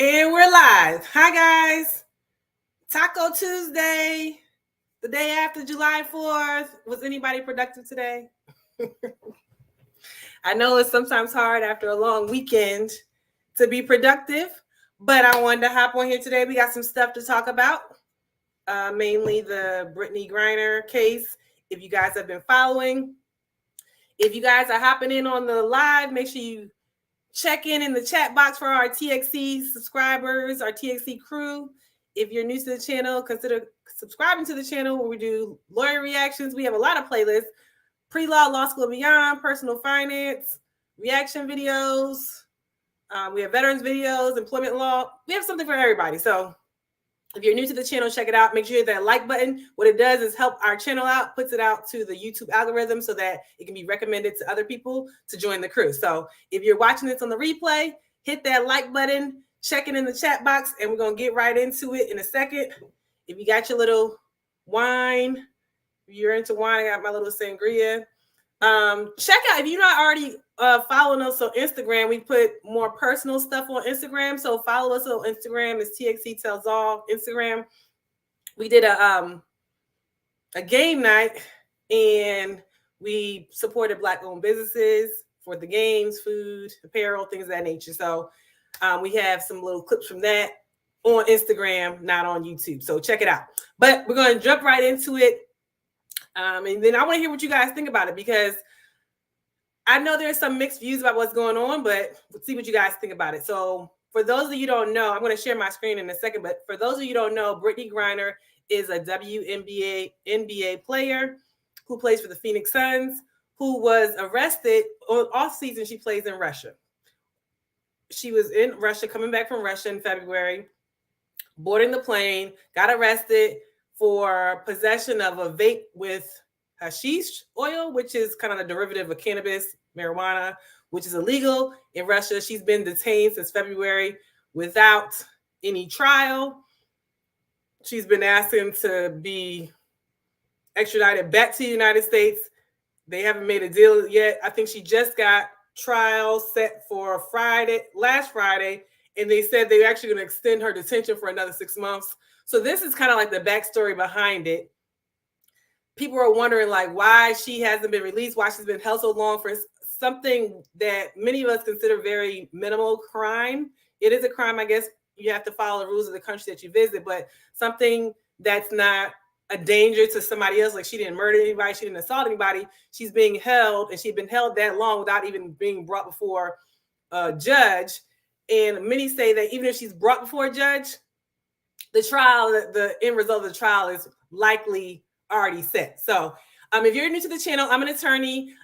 And we're live. Hi, guys. Taco Tuesday, the day after July 4th. Was anybody productive today? I know it's sometimes hard after a long weekend to be productive, but I wanted to hop on here today. We got some stuff to talk about, mainly the Brittney Griner case. If you guys have been following, if you guys are hopping in on the live, make sure you check in the chat box for our TXC subscribers, our TXC crew. If you're new to the channel, consider subscribing to the channel where we do lawyer reactions. We have a lot of playlists: pre-law, law school and beyond, personal finance, reaction videos. We have veterans videos, employment law. We have something for everybody. So if you're new to the channel, check it out. Make sure you hit that like button. What it does is help our channel out, puts it out to the YouTube algorithm so that it can be recommended to other people to join the crew. So if you're watching this on the replay, hit that like button, check it in the chat box, and we're going to get right into it in a second. If you got your little wine, if you're into wine, I got my little sangria. Check out, if you're not already following us on Instagram, we put more personal stuff on Instagram. So follow us on Instagram. It's TXC Tells All Instagram. We did a game night and we supported Black-owned businesses for the games, food, apparel, things of that nature. So we have some little clips from that on Instagram, not on YouTube. So check it out. But we're going to jump right into it. And then I want to hear what you guys think about it, because I know there's some mixed views about what's going on, but let's see what you guys think about it. So for those of you who don't know, I'm going to share my screen in a second, but for those of you who don't know, Brittney Griner is a WNBA player who plays for the Phoenix Suns, who was arrested on off-season. She plays in Russia. She was in Russia, coming back from Russia in February, boarding the plane, got arrested for possession of a vape with hashish oil, which is kind of a derivative of cannabis, marijuana, which is illegal in Russia. She's been detained since February without any trial. She's been asking to be extradited back to the United States. They haven't made a deal yet. I think she just got trial set for last Friday, and they said they're actually going to extend her detention for another 6 months. So this is kind of like the backstory behind it. People are wondering like why she hasn't been released, why she's been held so long for something that many of us consider very minimal crime. It is a crime, I guess. You have to follow the rules of the country that you visit, but something that's not a danger to somebody else, like she didn't murder anybody, she didn't assault anybody. She's being held, and she's been held that long without even being brought before a judge. And many say that even if she's brought before a judge, the trial, the end result of the trial is likely already set. So if you're new to the channel, I'm an attorney.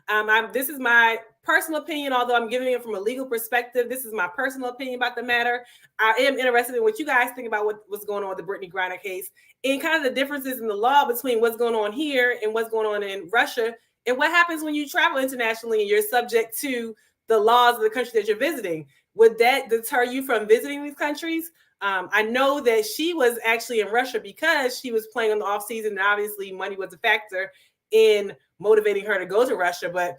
This is my personal opinion, although I'm giving it from a legal perspective. This is my personal opinion about the matter. I am interested in what you guys think about what's going on with the Brittney Griner case and kind of the differences in the law between what's going on here and what's going on in Russia, and what happens when you travel internationally and you're subject to the laws of the country that you're visiting. Would that deter you from visiting these countries? I know that she was actually in Russia because she was playing on the off season, and obviously money was a factor in motivating her to go to Russia. But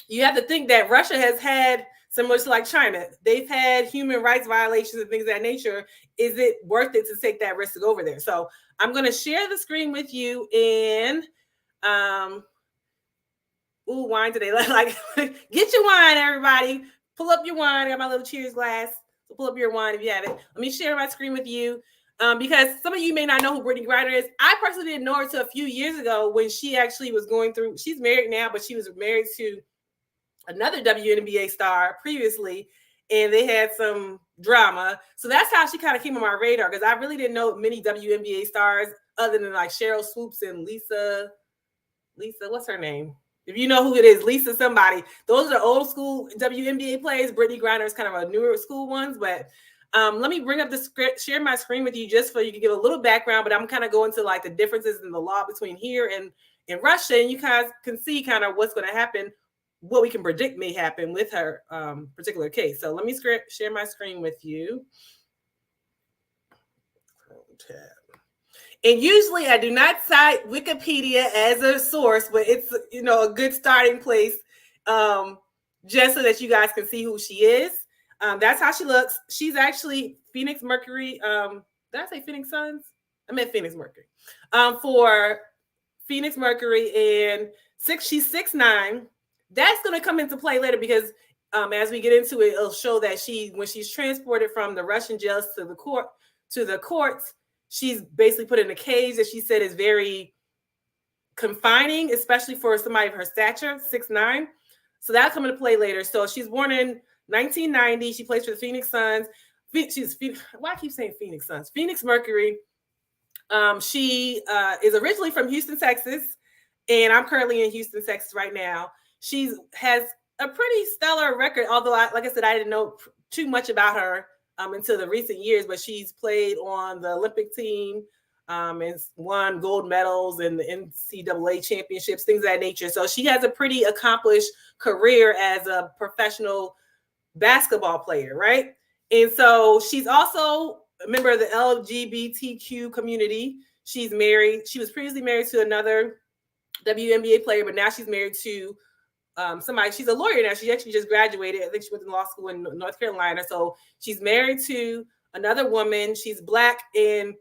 you have to think that Russia has had, similar to like China, they've had human rights violations and things of that nature. Is it worth it to take that risk to go over there? So I'm going to share the screen with you, and wine today. Like get your wine, everybody. Pull up your wine. I got my little cheers glass. So pull up your wine if you have it. Let me share my screen with you, because some of you may not know who Brittney Griner is. I personally didn't know her until a few years ago when she actually was going through. She's married now, but she was married to another WNBA star previously, and they had some drama. So that's how she kind of came on my radar, because I really didn't know many WNBA stars other than like Cheryl Swoops and Lisa, what's her name? If you know who it is, Lisa somebody. Those are old school WNBA players. Brittney Griner is kind of a newer school ones. But let me bring up the script, share my screen with you just so you can give a little background. But I'm kind of going to like the differences in the law between here and in Russia. And you guys can see kind of what's going to happen, what we can predict may happen with her particular case. So let me share my screen with you. And usually I do not cite Wikipedia as a source, but it's, a good starting place just so that you guys can see who she is. That's how she looks. She's actually Phoenix Mercury. Did I say Phoenix Suns? I meant Phoenix Mercury. For Phoenix Mercury, and she's 6'9". That's going to come into play later because as we get into it, it'll show that when she's transported from the Russian jails to the courts, she's basically put in a cage that she said is very confining, especially for somebody of her stature, 6'9". So that'll come into play later. So she's born in 1990. She plays for the Phoenix Suns. Why I keep saying Phoenix Suns? Phoenix Mercury. She is originally from Houston, Texas, and I'm currently in Houston, Texas right now. She has a pretty stellar record, although, like I said, I didn't know too much about her until the recent years, but she's played on the Olympic team and won gold medals in the NCAA championships, things of that nature. So she has a pretty accomplished career as a professional basketball player, right? And so she's also a member of the LGBTQ community. She's married. She was previously married to another WNBA player, but now she's married to somebody. She's a lawyer now. She actually just graduated. I think she went to law school in North Carolina. So she's married to another woman. She's Black and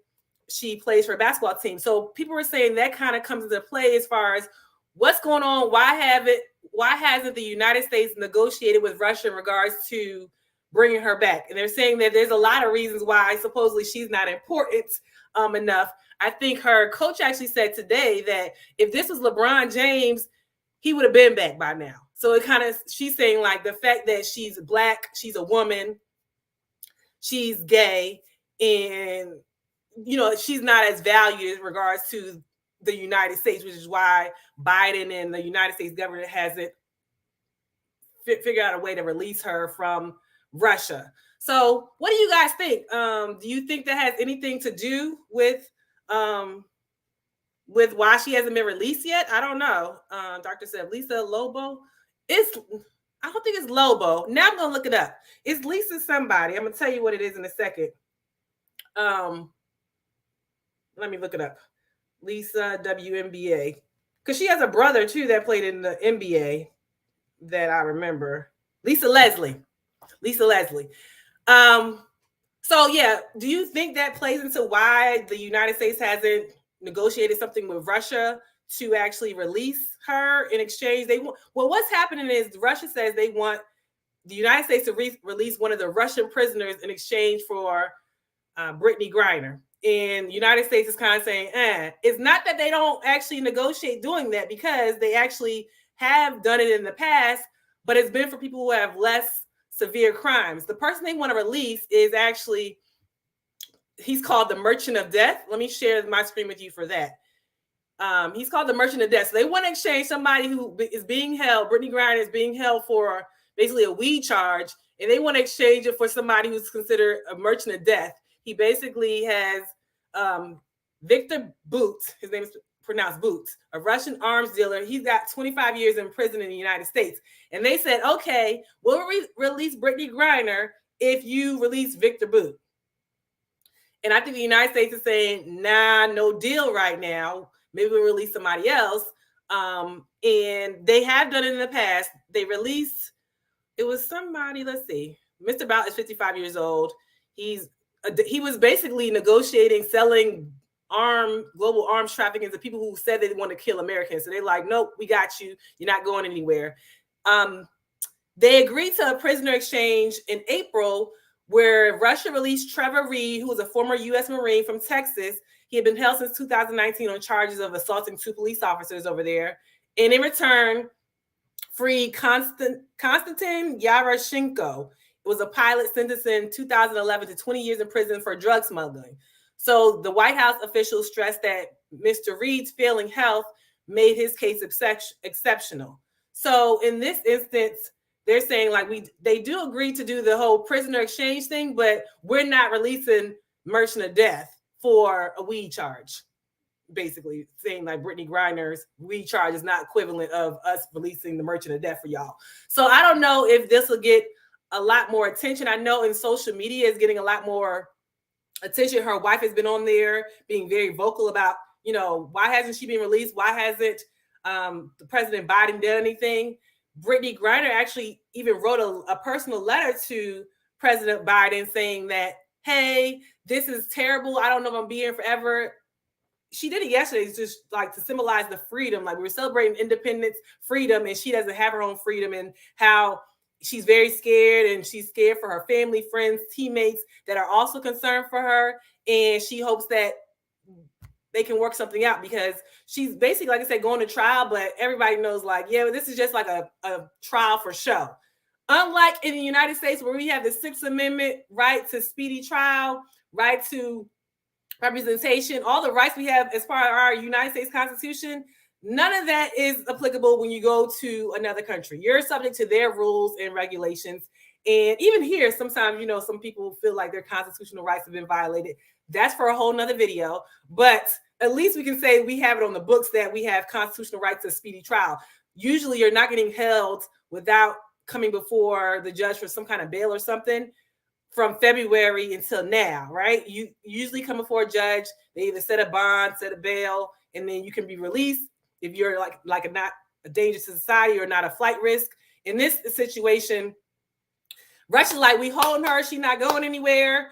she plays for a basketball team. So people were saying that kind of comes into play as far as what's going on. Why hasn't the United States negotiated with Russia in regards to bringing her back? And they're saying that there's a lot of reasons why supposedly she's not important enough. I think her coach actually said today that if this was LeBron James, he would have been back by now. So it kind of, she's saying like the fact that she's Black, she's a woman, she's gay, and she's not as valued in regards to the United States, which is why Biden and the United States government hasn't figured out a way to release her from Russia. So what do you guys think? Do you think that has anything to do with why she hasn't been released yet? I don't know. Dr. said Lisa Lobo. I don't think it's Lobo. Now I'm gonna look it up. It's Lisa somebody. I'm gonna tell you what it is in a second. Let me look it up. Lisa WNBA, because she has a brother too that played in the NBA that I remember. Lisa Leslie. So yeah, do you think that plays into why the United States hasn't negotiated something with Russia to actually release her in exchange? What's happening is Russia says they want the United States to release one of the Russian prisoners in exchange for Brittney Griner. And the United States is kind of saying, it's not that they don't actually negotiate doing that, because they actually have done it in the past, but it's been for people who have less severe crimes. The person they want to release is actually, he's called the Merchant of Death. Let me share my screen with you for that. He's called the Merchant of Death. So they want to exchange somebody who is being held, Brittney Griner is being held for basically a weed charge, and they want to exchange it for somebody who's considered a merchant of death. He basically has Victor Boots, his name is pronounced Boots, a Russian arms dealer. He's got 25 years in prison in the United States. And they said, okay, we'll release Brittney Griner if you release Victor Boot. And I think the United States is saying, nah, no deal right now. Maybe we'll release somebody else. And they have done it in the past. They released, it was somebody, let's see, Mr. Bout is 55 years old. He was basically negotiating, selling global arms trafficking to people who said they want to kill Americans. So they're like, nope, we got you. You're not going anywhere. They agreed to a prisoner exchange in April where Russia released Trevor Reed, who was a former U.S. Marine from Texas. He had been held since 2019 on charges of assaulting 2 police officers over there. And in return, freed Konstantin Yaroshenko. It was a pilot sentenced in 2011 to 20 years in prison for drug smuggling. So the White House officials stressed that Mr. Reed's failing health made his case exceptional. So in this instance, they're saying like they do agree to do the whole prisoner exchange thing, but we're not releasing Merchant of Death for a weed charge. Basically saying like Brittney Griner's weed charge is not equivalent of us releasing the Merchant of Death for y'all. So I don't know if this will get a lot more attention. I know in social media is getting a lot more attention. Her wife has been on there being very vocal about, why hasn't she been released? Why hasn't the President Biden done anything? Brittney Griner actually even wrote a personal letter to President Biden saying that, hey, this is terrible. I don't know if I'm being here forever. She did it yesterday, just like to symbolize the freedom. Like, we were celebrating independence, freedom, and she doesn't have her own freedom, and how she's very scared, and she's scared for her family, friends, teammates that are also concerned for her. And she hopes that they can work something out, because she's basically, like I said, going to trial, but everybody knows, like, yeah, this is just like a trial for show. Unlike in the United States, where we have the Sixth Amendment right to speedy trial, right to representation, all the rights we have as part of our United States Constitution, none of that is applicable when you go to another country. You're subject to their rules and regulations. And even here, sometimes, you know, some people feel like their constitutional rights have been violated. That's for a whole nother video. But at least we can say we have it on the books that we have constitutional rights to speedy trial. Usually you're not getting held without coming before the judge for some kind of bail or something from February until now, right? You usually come before a judge, they either set a bond, set a bail, and then you can be released if you're like not a danger to society or not a flight risk. In this situation, Russia's like, we holding her, she's not going anywhere.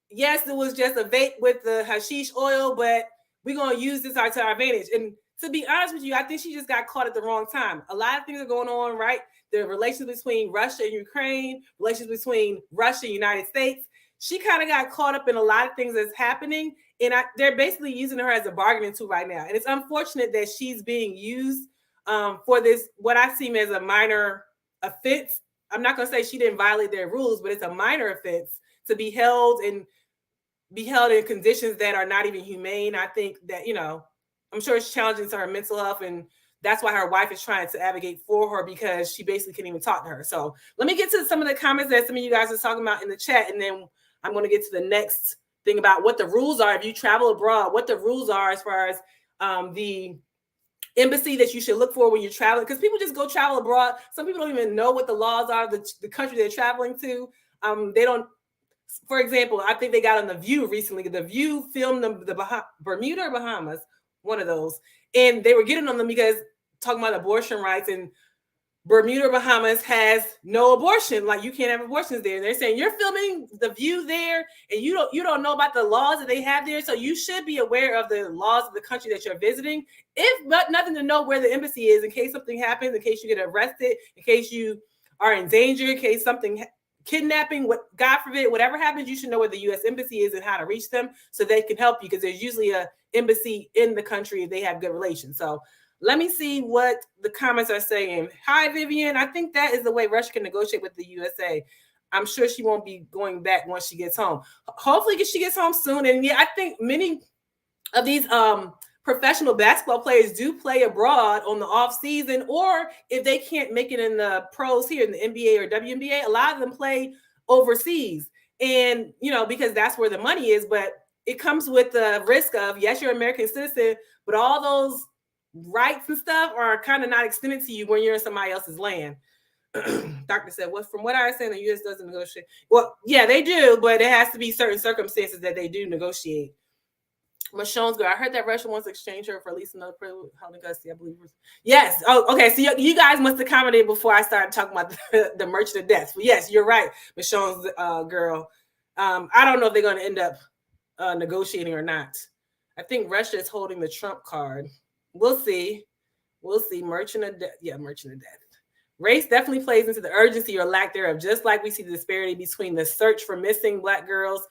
Yes, it was just a vape with the hashish oil, but we're going to use this to our advantage. And to be honest with you, I think she just got caught at the wrong time. A lot of things are going on, right? The relations between Russia and Ukraine, relations between Russia and United States. She kind of got caught up in a lot of things that's happening. And they're basically using her as a bargaining tool right now. And it's unfortunate that she's being used for this, what I see as a minor offense. I'm not going to say she didn't violate their rules, but it's a minor offense to be held in conditions that are not even humane. I think that, you know, I'm sure it's challenging to her mental health, and that's why her wife is trying to advocate for her, because she basically can't even talk to her. So let me get to some of the comments that some of you guys are talking about in the chat, and then I'm going to get to the next thing about what the rules are if you travel abroad, what the rules are as far as the embassy that you should look for when you're traveling, because people just go travel abroad. Some people don't even know what the laws are, the country they're traveling to. They don't. For example, I think they got on The View recently. The View filmed the Bermuda or Bahamas, one of those, and they were getting on them because talking about abortion rights, and Bermuda or Bahamas has no abortion. Like, you can't have abortions there. And they're saying you're filming The View there, and you don't know about the laws that they have there. So you should be aware of the laws of the country that you're visiting. If but nothing to know where the embassy is in case something happens, in case you get arrested, in case you are in danger, in case something kidnapping, what God forbid, whatever happens, you should know where the U.S. embassy is and how to reach them so they can help you, because there's usually an embassy in the country if they have good relations. So let me see what the comments are saying. Hi, Vivian. I think that is the way Russia can negotiate with the USA. I'm sure she won't be going back once she gets home. Hopefully she gets home soon. And yeah, I think many of these professional basketball players do play abroad on the off season, or if they can't make it in the pros here in the NBA or WNBA, a lot of them play overseas. And, you know, because that's where the money is, but it comes with the risk of, yes, you're an American citizen, but all those rights and stuff are kind of not extended to you when you're in somebody else's land. Doctor said, well, from what I understand, the U.S. doesn't negotiate. Well, yeah, they do, but it has to be certain circumstances that they do negotiate. Michonne's girl, I heard that Russia wants to exchange her for at least another holding custody, I believe. Yes. Oh, okay. So you guys must have commented before I started talking about the merchant of death. But yes, you're right, Michonne's girl. I don't know if they're going to end up negotiating or not. I think Russia is holding the Trump card. We'll see. We'll see. Merchant of death. Yeah, merchant of death. Race definitely plays into the urgency or lack thereof, just like we see the disparity between the search for missing Black girls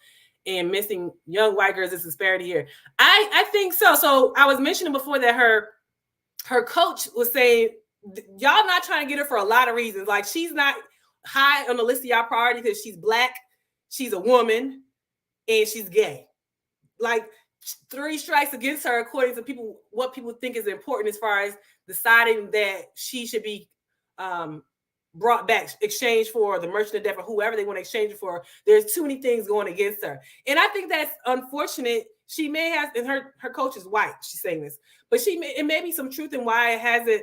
and missing young white girls. This disparity here. I think so. So I was mentioning before that her coach was saying, y'all not trying to get her for a lot of reasons. Like, she's not high on the list of y'all priority because she's Black, she's a woman, and she's gay. Like, 3 strikes against her according to what people think is important as far as deciding that she should be brought back, exchanged for the merchant of death or whoever they want to exchange it for. There's too many things going against her. And I think that's unfortunate. She may have, and her coach is white, she's saying this, but it may be some truth in why it hasn't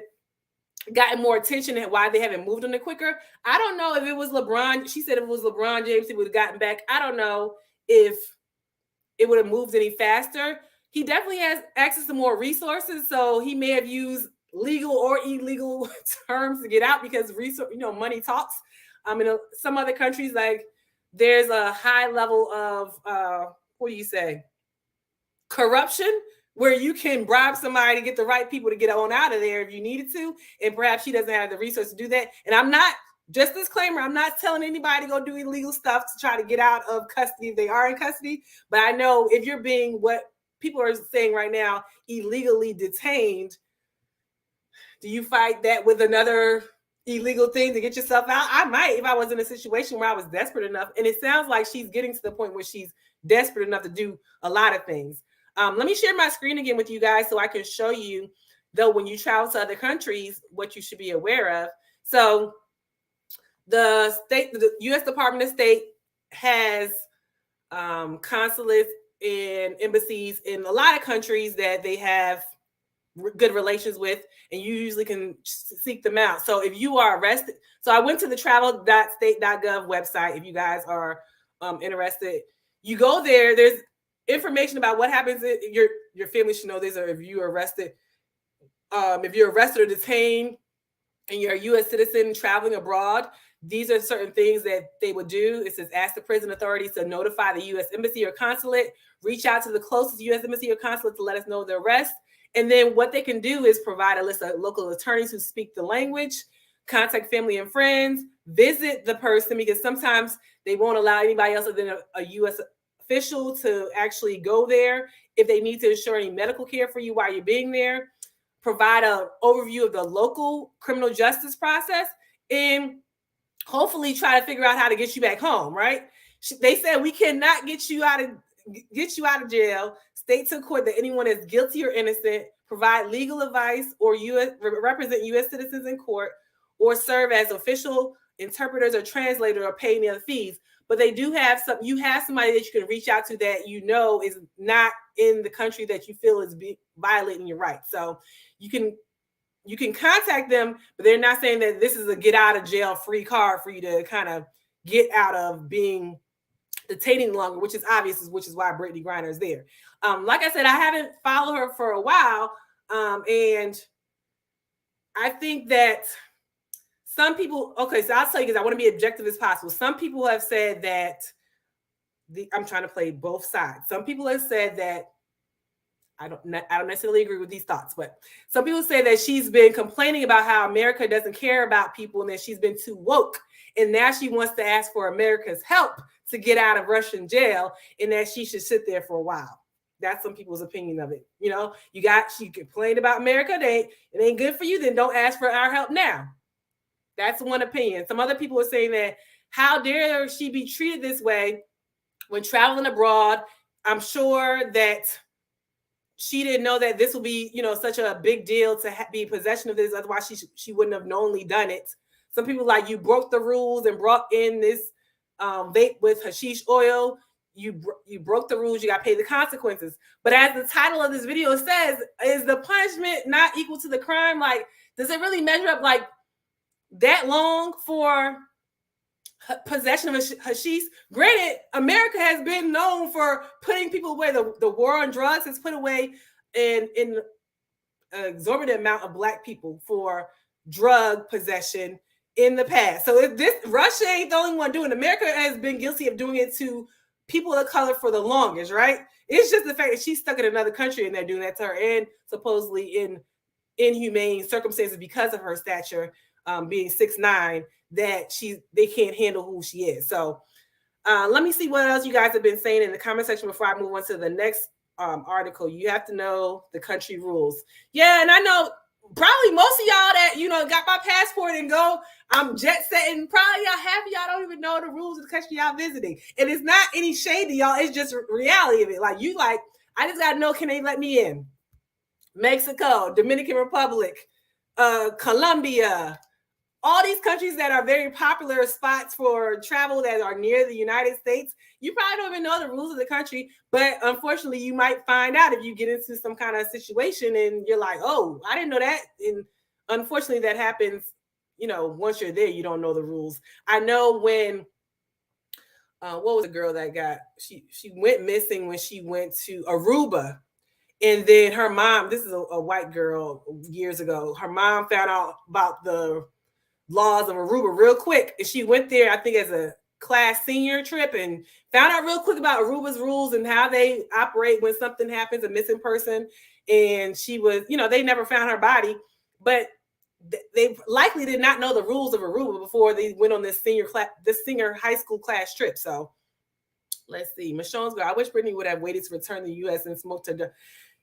gotten more attention and why they haven't moved on it quicker. I don't know if it was LeBron. She said if it was LeBron James, he would have gotten back. I don't know if it would have moved any faster. He definitely has access to more resources, so he may have used legal or illegal terms to get out because money talks. In some other countries like there's a high level of what do you say? Corruption, where you can bribe somebody to get the right people to get on out of there if you needed to, and perhaps she doesn't have the resources to do that. And I'm not, just disclaimer, I'm not telling anybody to go do illegal stuff to try to get out of custody if they are in custody. But I know if you're being, what people are saying right now, illegally detained, do you fight that with another illegal thing to get yourself out? I might, if I was in a situation where I was desperate enough. And it sounds like she's getting to the point where she's desperate enough to do a lot of things. Let me share my screen again with you guys so I can show you, though, when you travel to other countries, what you should be aware of. So the U.S. Department of State has consulates and embassies in a lot of countries that they have good relations with, and you usually can seek them out. So if you are arrested, so I went to the travel.state.gov website. If you guys are interested, you go there. There's information about what happens. Your family should know this, or if you're arrested or detained and you're a U.S. citizen traveling abroad, these are certain things that they would do. It says, ask the prison authorities to notify the U.S. embassy or consulate, reach out to the closest U.S. embassy or consulate to let us know the arrest. And then what they can do is provide a list of local attorneys who speak the language, contact family and friends, visit the person, because sometimes they won't allow anybody else other than a U.S. official to actually go there if they need to ensure any medical care for you while you're being there, provide an overview of the local criminal justice process, and hopefully try to figure out how to get you back home, right? They said we cannot get you out of jail, state to court that anyone is guilty or innocent, provide legal advice, or represent U.S. citizens in court, or serve as official interpreters or translators, or pay any other fees. But they do have you have somebody that you can reach out to that you know is not in the country that you feel is violating your rights. So you can contact them, but they're not saying that this is a get out of jail free card for you to kind of get out of being detaining longer, which is obvious, which is why Brittney Griner is there. Like I said, I haven't followed her for a while, and I think that some people, okay, so I'll tell you, because I want to be objective as possible. Some people have said that I'm trying to play both sides. Some people have said that I don't necessarily agree with these thoughts, but some people say that she's been complaining about how America doesn't care about people and that she's been too woke. And now she wants to ask for America's help to get out of Russian jail, and that she should sit there for a while. That's some people's opinion of it. You know, she complained about America. It ain't good for you. Then don't ask for our help now. That's one opinion. Some other people are saying that how dare she be treated this way when traveling abroad? I'm sure that she didn't know that this will be, such a big deal to be in possession of this. Otherwise, she wouldn't have knowingly done it. Some people like, you broke the rules and brought in this vape with hashish oil. You broke the rules. You got to pay the consequences. But as the title of this video says, is the punishment not equal to the crime? Like, does it really measure up like that long for possession of hashish? Granted, America has been known for putting people away. The war on drugs has put away in an exorbitant amount of Black people for drug possession in the past. So if Russia ain't the only one doing it. America has been guilty of doing it to people of color for the longest, right? It's just the fact that she's stuck in another country and they're doing that to her, and supposedly in inhumane circumstances because of her stature, being 6'9", that they can't handle who she is. So let me see what else you guys have been saying in the comment section before I move on to the next article. You have to know the country rules. Yeah, and I know probably most of y'all that got my passport and go, I'm jet setting. Probably half of y'all don't even know the rules of the country y'all visiting. And it's not any shade to y'all. It's just reality of it. Like I just gotta know, can they let me in? Mexico, Dominican Republic, Colombia, all these countries that are very popular spots for travel that are near the United States. You probably don't even know the rules of the country, but unfortunately you might find out if you get into some kind of situation and you're like, oh, I didn't know that. And unfortunately that happens, once you're there, you don't know the rules. I know when, what was the girl that she went missing when she went to Aruba. And then her mom, this is a white girl years ago, her mom found out about the laws of Aruba real quick. And she went there, I think as a class senior trip and found out real quick about Aruba's rules and how they operate when something happens, a missing person. And she was, they never found her body, but they likely did not know the rules of Aruba before they went on this senior high school class trip. So let's see. Michonne's girl, I wish Brittney would have waited to return to the U.S. and smoked her.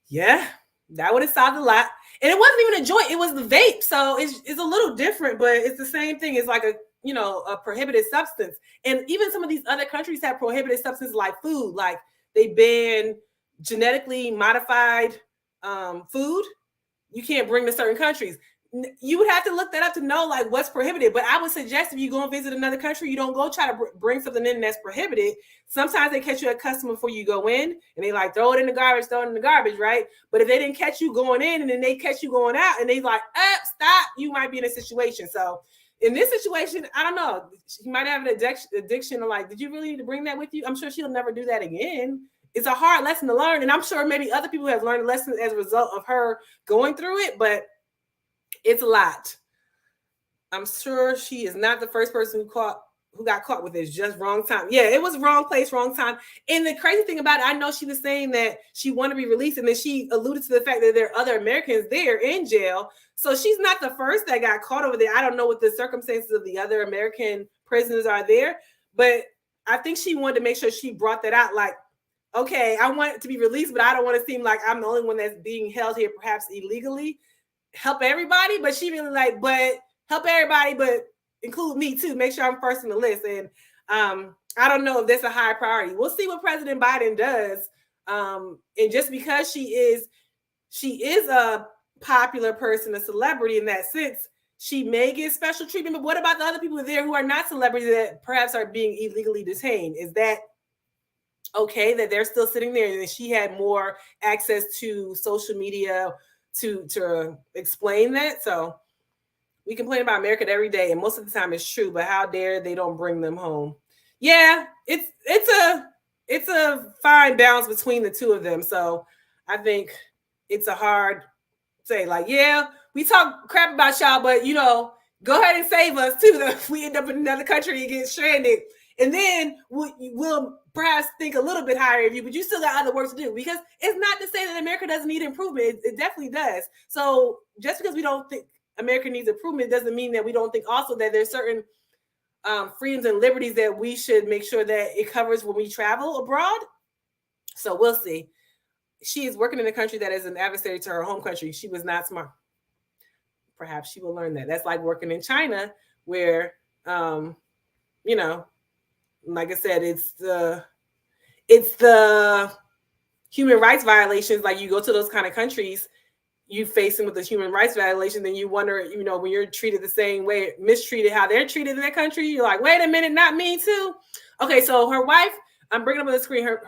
Yeah, that would have solved a lot. And it wasn't even a joint. It was the vape. So it's a little different, but it's the same thing. It's like a prohibited substance. And even some of these other countries have prohibited substances like food. Like they ban genetically modified food. You can't bring to certain countries. You would have to look that up to know like what's prohibited. But I would suggest if you go and visit another country, you don't go try to bring something in that's prohibited. Sometimes they catch you at customs before you go in, and they like throw it in the garbage, right? But if they didn't catch you going in and then they catch you going out, and they like, stop, you might be in a situation. So in this situation, I don't know. She might have an addiction to like, did you really need to bring that with you? I'm sure she'll never do that again. It's a hard lesson to learn, and I'm sure maybe other people have learned lessons as a result of her going through it, but it's a lot. I'm sure she is not the first person who got caught with this. Just wrong time. Yeah, it was wrong place, wrong time. And the crazy thing about it, I know she was saying that she wanted to be released, and then she alluded to the fact that there are other Americans there in jail. So she's not the first that got caught over there. I don't know what the circumstances of the other American prisoners are there, but I think she wanted to make sure she brought that out. Like, okay, I want it to be released, but I don't want to seem like I'm the only one that's being held here, perhaps illegally. Help everybody, but she really like, but help everybody, but include me too. Make sure I'm first on the list. And I don't know if that's a high priority. We'll see what President Biden does. And just because she is a popular person, a celebrity in that sense, she may get special treatment. But what about the other people there who are not celebrities that perhaps are being illegally detained? Is that okay that they're still sitting there and she had more access to social media to explain that? So we complain about America every day, and most of the time it's true, but how dare they don't bring them home? Yeah, it's a fine balance between the two of them. So I think it's a hard say, like, yeah, we talk crap about y'all, but go ahead and save us too if we end up in another country and get stranded. And then we'll perhaps think a little bit higher of you, but you still got other work to do, because it's not to say that America doesn't need improvement. It definitely does. So just because we don't think America needs improvement doesn't mean that we don't think also that there's certain freedoms and liberties that we should make sure that it covers when we travel abroad. So we'll see. She is working in a country that is an adversary to her home country. She was not smart. Perhaps she will learn that. That's like working in China where, like I said, it's the human rights violations. Like you go to those kind of countries, you face them with the human rights violation, then you wonder, when you're treated the same way, mistreated, how they're treated in that country, you're like, wait a minute, not me too. Okay, so her wife, I'm bringing up on the screen, her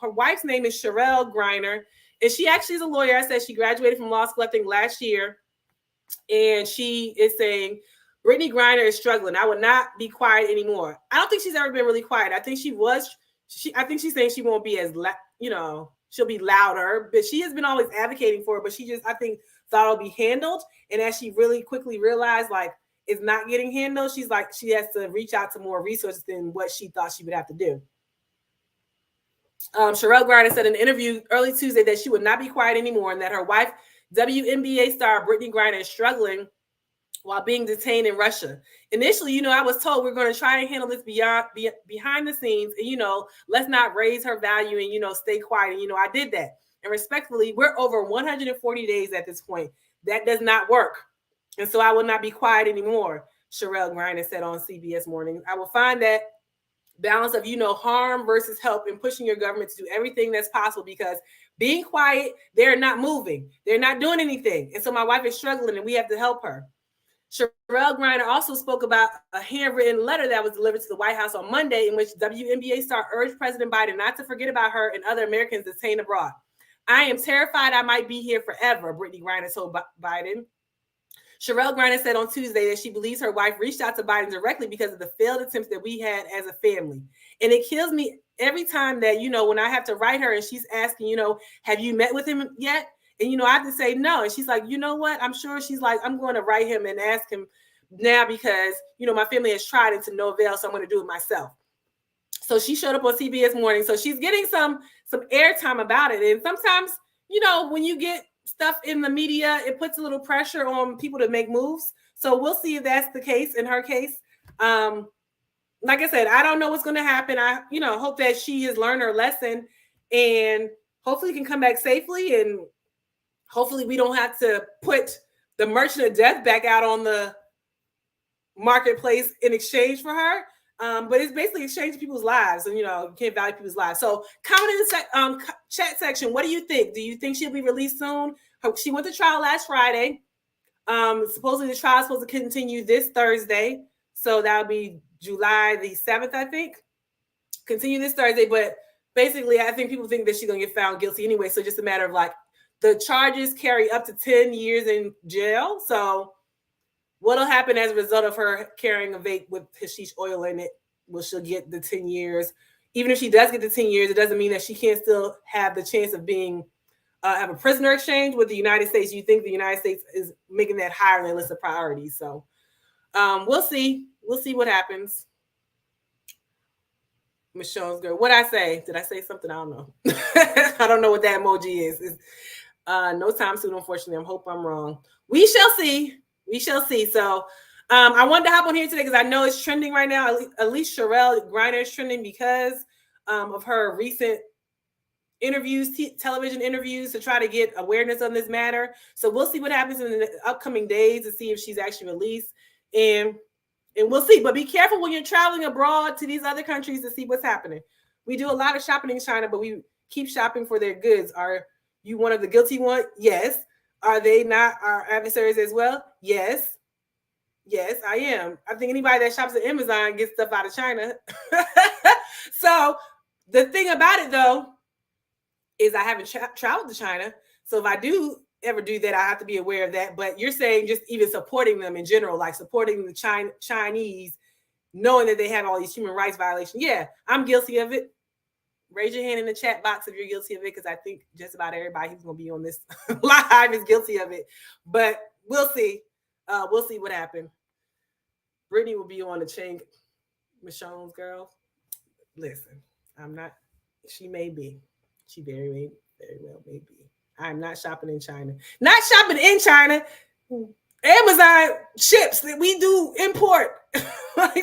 wife's name is Cherelle Griner, and she actually is a lawyer. I said she graduated from law school, I think, last year, and she is saying, Brittney Griner is struggling. I would not be quiet anymore. I don't think she's ever been really quiet. I think I think she's saying she won't be as, she'll be louder, but she has been always advocating for it, but she just, I think, thought it'll be handled. And as she really quickly realized, like, it's not getting handled, she's like, she has to reach out to more resources than what she thought she would have to do. Cherelle Griner said in an interview early Tuesday that she would not be quiet anymore, and that her wife, WNBA star Brittney Griner, is struggling while being detained in Russia. Initially, I was told we're going to try and handle this behind the scenes, and, let's not raise her value and, stay quiet. And, I did that. And respectfully, we're over 140 days at this point. That does not work. And so I will not be quiet anymore, Cherelle Griner said on CBS Mornings. I will find that balance of, harm versus help, and pushing your government to do everything that's possible, because being quiet, they're not moving. They're not doing anything. And so my wife is struggling and we have to help her. Cherelle Griner also spoke about a handwritten letter that was delivered to the White House on Monday, in which WNBA star urged President Biden not to forget about her and other Americans detained abroad. I am terrified I might be here forever, Brittney Griner told Biden. Cherelle Griner said on Tuesday that she believes her wife reached out to Biden directly because of the failed attempts that we had as a family. And it kills me every time that, when I have to write her and she's asking, have you met with him yet? And, I have to say no. And she's like, you know what? I'm sure she's like, I'm going to write him and ask him now because, my family has tried it to no avail. So I'm going to do it myself. So she showed up on CBS Morning. So she's getting some airtime about it. And sometimes, when you get stuff in the media, it puts a little pressure on people to make moves. So we'll see if that's the case in her case. Like I said, I don't know what's going to happen. I, hope that she has learned her lesson and hopefully can come back safely. And hopefully we don't have to put the merchant of death back out on the marketplace in exchange for her. But it's basically exchanging people's lives, and you can't value people's lives. So comment in the chat section. What do you think? Do you think she'll be released soon? She went to trial last Friday. Supposedly the trial is supposed to continue this Thursday. So that'll be July the 7th, I think. Continue this Thursday. But basically, I think people think that she's going to get found guilty anyway. So just a matter of the charges carry up to 10 years in jail. So what'll happen as a result of her carrying a vape with hashish oil in it? Will she get the 10 years? Even if she does get the 10 years, it doesn't mean that she can't still have the chance of being have a prisoner exchange with the United States. You think the United States is making that higher on their list of priorities. So we'll see. We'll see what happens. Michonne's girl. What'd I say? Did I say something? I don't know. I don't know what that emoji is. It's, no time soon, unfortunately. I hope I'm wrong. We shall see. We shall see. So I wanted to hop on here today because I know it's trending right now. At least Cherelle Griner is trending because of her recent interviews, television interviews, to try to get awareness on this matter. So we'll see what happens in the upcoming days to see if she's actually released. And we'll see. But be careful when you're traveling abroad to these other countries to see what's happening. We do a lot of shopping in China, but we keep shopping for their goods. Are you one of the guilty ones? Yes. Are they not our adversaries as well? Yes. Yes, I am. I think anybody that shops at Amazon gets stuff out of China. So the thing about it, though, is I haven't traveled to China. So if I do ever do that, I have to be aware of that. But you're saying just even supporting them in general, like supporting the Chinese, knowing that they have all these human rights violations. Yeah, I'm guilty of it. Raise your hand in the chat box if you're guilty of it, because I think just about everybody who's going to be on this live is guilty of it. But we'll see. We'll see what happens. Brittney will be on the chain. Michonne's girl. Listen, I'm not. She may be. She very well may be. I'm not shopping in China. Not shopping in China. Amazon ships that we do import.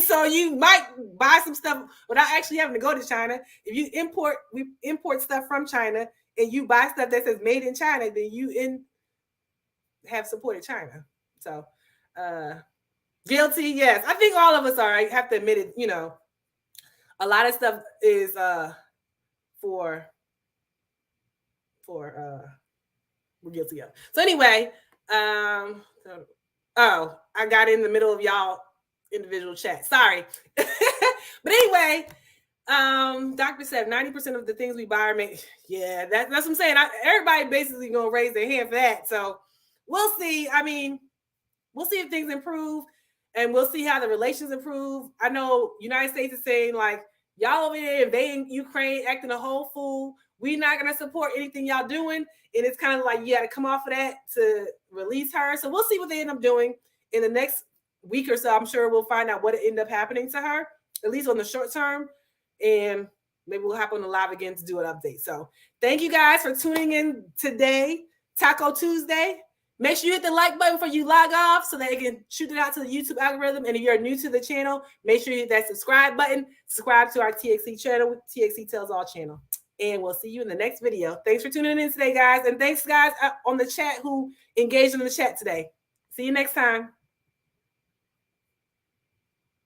So you might buy some stuff without actually having to go to China. If we import stuff from China and you buy stuff that says made in China, then you have supported China. So guilty, yes. I think all of us are. I have to admit it, a lot of stuff is we're guilty of. So anyway, I got in the middle of y'all individual chat. Sorry. But anyway, Dr. said 90% of the things we buy are made. Yeah, that's what I'm saying. Everybody basically gonna raise their hand for that. So we'll see. I mean, we'll see if things improve, and we'll see how the relations improve. I know United States is saying like, y'all over there invading Ukraine, acting a whole fool. We're not gonna support anything y'all doing. And it's kind of like you got to come off of that to release her. So we'll see what they end up doing in the next week or so. I'm sure we'll find out what ended up happening to her, at least on the short term. And maybe we'll hop on the live again to do an update. So thank you guys for tuning in today, Taco Tuesday. Make sure you hit the like button before you log off so that it can shoot it out to the YouTube algorithm. And if you're new to the channel, make sure you hit that subscribe button. Subscribe to our TXC channel, TXC Tells All channel. And we'll see you in the next video. Thanks for tuning in today, guys. And thanks, guys, on the chat who engaged in the chat today. See you next time.